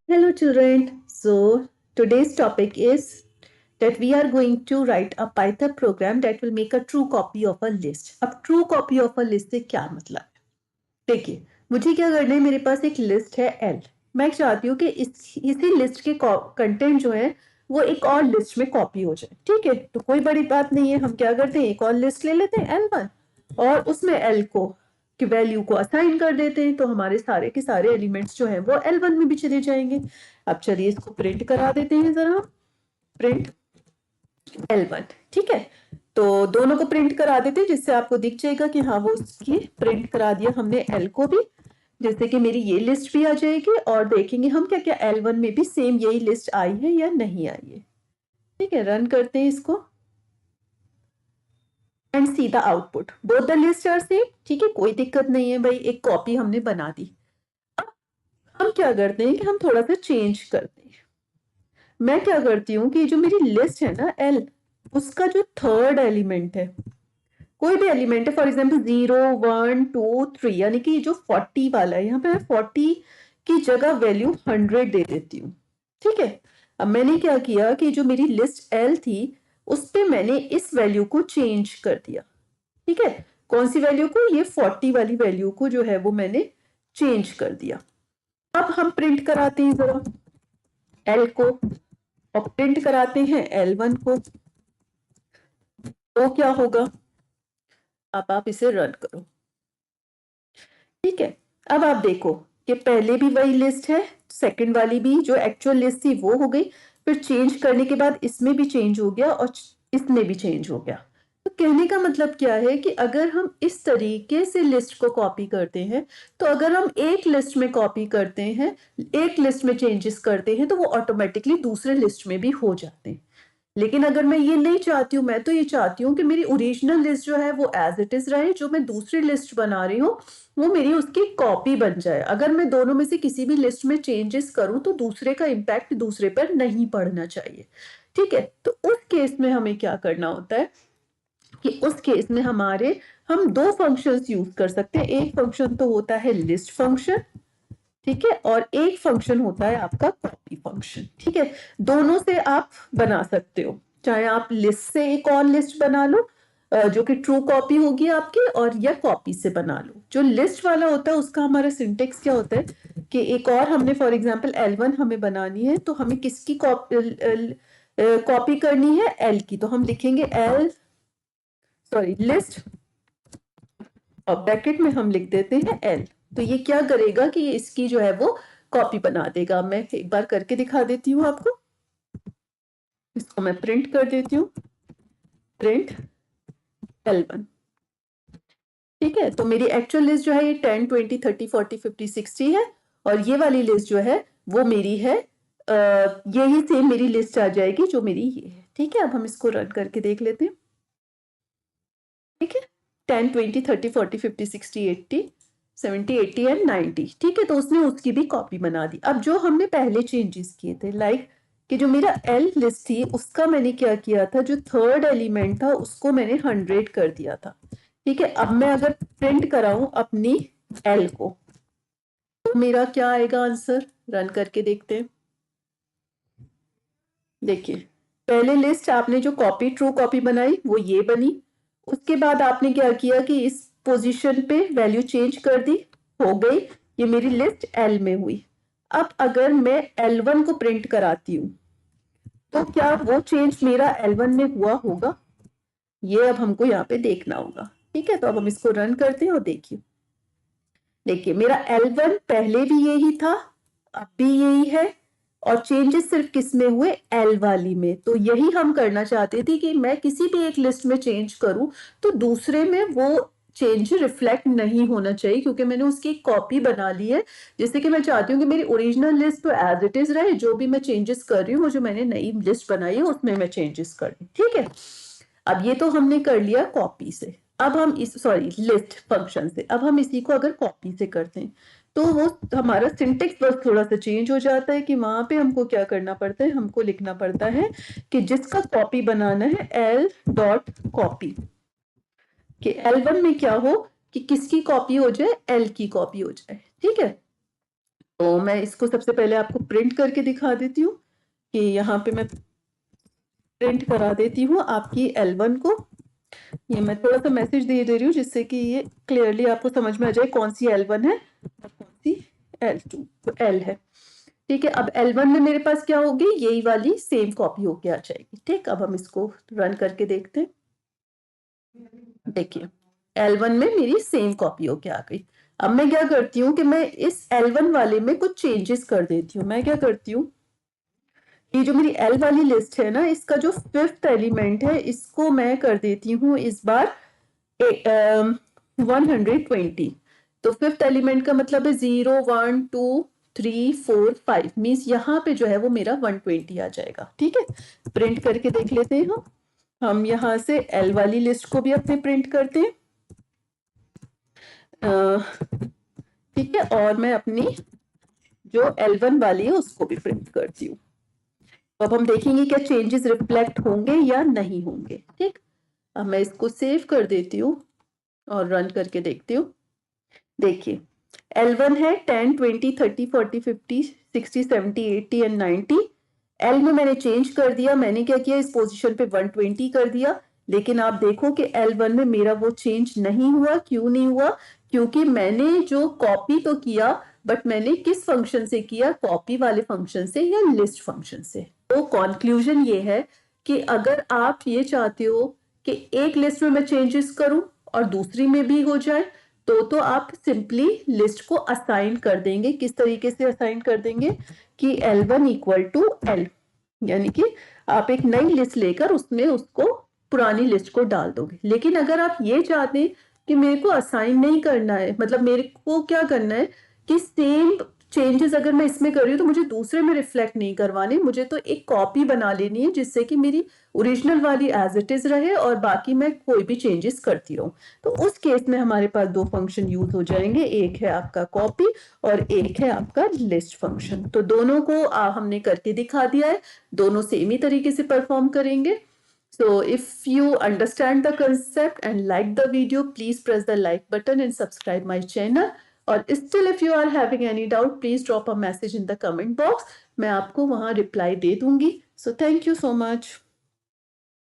Hello children. So today's topic is that we are going to write a Python program that will make a true copy of a list. अब true copy of a list से क्या मतलब है? देखिए मुझे क्या करना है, मेरे पास एक लिस्ट है L। मैं चाहती हूँ कि इसी लिस्ट के कंटेंट जो है वो एक और लिस्ट में कॉपी हो जाए। ठीक है, तो कोई बड़ी बात नहीं है, हम क्या करते हैं, एक और लिस्ट ले लेते हैं L1 और उसमें L को की वैल्यू को असाइन कर देते हैं, तो हमारे सारे के सारे एलिमेंट्स जो है वो L1 में भी चले जाएंगे। अब चलिए इसको प्रिंट करा देते हैं जरा, प्रिंट L1। ठीक है, तो दोनों को प्रिंट करा देते हैं जिससे आपको दिख जाएगा कि हाँ वो उसकी प्रिंट करा दिया हमने L को भी, जैसे कि मेरी ये लिस्ट भी आ जाएगी और देखेंगे हम क्या क्या L1 में भी सेम यही लिस्ट आई है या नहीं आई है। ठीक है, रन करते हैं इसको and see the output, both the list are same. ठीक है, कोई दिक्कत नहीं है भाई, एक कॉपी हमने बना दी। अब हम क्या करते हैं कि हम थोड़ा सा चेंज करते हैं। मैं क्या करती हूँ कि जो मेरी लिस्ट है ना L, उसका जो थर्ड एलिमेंट है, कोई भी एलिमेंट है, फॉर एग्जाम्पल 0 1 2 3, यानी कि जो 40 वाला है, यहाँ पे मैं 40 की जगह वैल्यू 100 दे देती हूँ। ठीक है, अब मैंने क्या किया कि जो मेरी लिस्ट L थी उस पे मैंने इस वैल्यू को चेंज कर दिया। ठीक है, कौन सी वैल्यू को, ये 40 वाली वैल्यू को जो है वो मैंने चेंज कर दिया। अब हम प्रिंट कराते हैं जरा L को और प्रिंट कराते हैं L1 को, तो क्या होगा, अब आप इसे रन करो। ठीक है, अब आप देखो कि पहले भी वही लिस्ट है, सेकंड वाली भी जो एक्चुअल लिस्ट थी वो हो गई, फिर चेंज करने के बाद इसमें भी चेंज हो गया और इसमें भी चेंज हो गया। तो कहने का मतलब क्या है कि अगर हम इस तरीके से लिस्ट को कॉपी करते हैं, तो अगर हम एक लिस्ट में कॉपी करते हैं, एक लिस्ट में चेंजेस करते हैं, तो वो ऑटोमेटिकली दूसरे लिस्ट में भी हो जाते हैं। लेकिन अगर मैं ये नहीं चाहती हूँ, मैं तो ये चाहती हूँ कि मेरी ओरिजिनल लिस्ट जो है वो एज इट इज रहे, जो मैं दूसरी लिस्ट बना रही हूँ वो मेरी उसकी कॉपी बन जाए। अगर मैं दोनों में से किसी भी लिस्ट में चेंजेस करूं तो दूसरे का इम्पैक्ट दूसरे पर नहीं पड़ना चाहिए। ठीक है, तो उस केस में हमें क्या करना होता है कि उस केस में हम दो फंक्शंस यूज कर सकते हैं। एक फंक्शन तो होता है लिस्ट फंक्शन, ठीक है, और एक फंक्शन होता है आपका कॉपी फंक्शन। ठीक है, दोनों से आप बना सकते हो, चाहे आप लिस्ट से एक और लिस्ट बना लो जो कि ट्रू कॉपी होगी आपकी, और या कॉपी से बना लो। जो लिस्ट वाला होता है उसका हमारा सिंटेक्स क्या होता है कि एक और हमने फॉर एग्जांपल L1 हमें बनानी है, तो हमें किसकी कॉपी करनी है, L की, तो हम लिखेंगे लिस्ट और ब्रैकेट में हम लिख देते हैं L। तो ये क्या करेगा कि ये इसकी जो है वो कॉपी बना देगा। मैं एक बार करके दिखा देती हूँ आपको, इसको मैं प्रिंट कर देती हूँ, प्रिंट L1। ठीक है, तो मेरी एक्चुअल लिस्ट जो है ये 10 20 30 40 50 60 है, और ये वाली लिस्ट जो है वो मेरी है, यही सेम मेरी लिस्ट आ जाएगी जो मेरी ये है। ठीक है, अब हम इसको रन करके देख लेते हैं। ठीक है, 10 20 30 40 50 60 80 70 80 एंड 90। ठीक है, तो उसने उसकी भी कॉपी बना दी। अब जो हमने पहले चेंजेस किए थे, लाइक कि जो मेरा L लिस्ट थी उसका मैंने क्या किया था, जो थर्ड एलिमेंट था उसको मैंने 100 कर दिया था। ठीक है, अब मैं अगर प्रिंट कराऊं अपनी L को, तो मेरा क्या आएगा आंसर, रन करके देखते हैं। देखिए, पहले लिस्ट आपने जो कॉपी ट्रू कॉपी बनाई वो ये बनी, उसके बाद आपने क्या किया कि इस पोजीशन पे वैल्यू चेंज कर दी, हो गई, ये मेरी लिस्ट L में हुई। अब अगर मैं L1 को प्रिंट कराती हूँ तो क्या वो चेंज मेरा L1 में हुआ होगा, ये अब हमको यहाँ पे देखना होगा। ठीक है, तो अब हम इसको रन करते हैं और देखिए मेरा L1 पहले भी यही था, अब भी यही है, और चेंजेस सिर्फ किस में हुए, L वाली में। तो यही हम करना चाहते थे कि मैं किसी भी एक लिस्ट में चेंज करूं तो दूसरे में वो चेंज रिफ्लेक्ट नहीं होना चाहिए, क्योंकि मैंने उसकी कॉपी बना ली है। जैसे कि मैं चाहती हूँ कि मेरी ओरिजिनल लिस्ट तो एज इट इज रहे, जो भी मैं चेंजेस कर रही हूँ वो जो मैंने नई लिस्ट बनाई है उसमें मैं चेंजेस कर रही हूँ। ठीक है, अब ये तो हमने कर लिया कॉपी से, अब हम इस लिस्ट फंक्शन से, अब हम इसी को अगर कॉपी से करते हैं तो वो हमारा सिंटेक्स बस थोड़ा सा चेंज हो जाता है कि वहां पे हमको क्या करना पड़ता है, हमको लिखना पड़ता है कि जिसका कॉपी बनाना है L डॉट कॉपी, कि L1 में क्या हो कि किसकी कॉपी हो जाए, L की कॉपी हो जाए। ठीक है, तो मैं इसको सबसे पहले आपको प्रिंट करके दिखा देती हूँ कि यहाँ पे मैं प्रिंट करा देती हूँ आपकी L1 को। ये मैं थोड़ा सा मैसेज दे रही हूँ जिससे कि ये क्लियरली आपको समझ में आ जाए कौन सी L1 है और कौन सी L2 तो L है। ठीक है, अब L1 में मेरे पास क्या होगी, यही वाली सेम कॉपी होके आ जाएगी। ठीक, अब हम इसको रन करके देखते हैं। देखिए L1 में मेरी सेम कॉपी होके आ गई। अब मैं क्या करती हूँ कि मैं इस L1 वाले में कुछ चेंजेस कर देती हूँ। मैं क्या करती हूँ, ये जो मेरी L वाली लिस्ट है ना, इसका जो 5th एलिमेंट है इसको मैं कर देती हूँ इस बार 120। तो 5th एलिमेंट का मतलब है 0 1 2 3 4 5 मीन्स यहाँ पे जो है वो मेरा 120 आ जाएगा। ठीक है, प्रिंट करके देख लेते हैं। हम यहाँ से L वाली लिस्ट को भी अपने प्रिंट करते हैं। ठीक है, और मैं अपनी जो L1 वाली है उसको भी प्रिंट करती हूँ। तो अब हम देखेंगे क्या चेंजेस रिफ्लेक्ट होंगे या नहीं होंगे। ठीक, अब मैं इसको सेव कर देती हूँ और रन करके देखती हूँ। देखिए L1 है 10 20 30 40 50 60 70 80 एंड 90। L में मैंने चेंज कर दिया। मैंने क्या किया, इस पोजीशन पे 120 कर दिया। लेकिन आप देखो कि L1 में मेरा वो चेंज नहीं हुआ। क्यों नहीं हुआ, क्योंकि मैंने जो कॉपी तो किया, बट मैंने किस फंक्शन से किया, कॉपी वाले फंक्शन से या लिस्ट फंक्शन से। तो कंक्लूजन ये है कि अगर आप ये चाहते हो कि एक लिस्ट में मैं चेंजेस करूं और दूसरी में भी हो जाए, तो आप सिंपली लिस्ट को असाइन कर देंगे। किस तरीके से असाइन कर देंगे कि L1 इक्वल टू L, यानी कि आप एक नई लिस्ट लेकर उसमें उसको पुरानी लिस्ट को डाल दोगे। लेकिन अगर आप ये चाहते हैं कि मेरे को असाइन नहीं करना है, मतलब मेरे को क्या करना है कि सेम चेंजेस अगर मैं इसमें कर रही हूँ तो मुझे दूसरे में रिफ्लेक्ट नहीं करवाने, मुझे तो एक कॉपी बना लेनी है जिससे कि मेरी ओरिजिनल वाली एज इट इज रहे और बाकी मैं कोई भी चेंजेस करती रहूं। तो उस केस में हमारे पास दो फंक्शन यूज हो जाएंगे, एक है आपका कॉपी और एक है आपका लिस्ट फंक्शन। तो दोनों को हमने करके दिखा दिया है, दोनों सेम ही तरीके से परफॉर्म करेंगे। So if you understand the concept and like the video, please press the like button and subscribe my channel. और still if you are having any doubt, please drop a message in the comment box. मैं आपको वहाँ reply दे दूंगी. So thank you so much.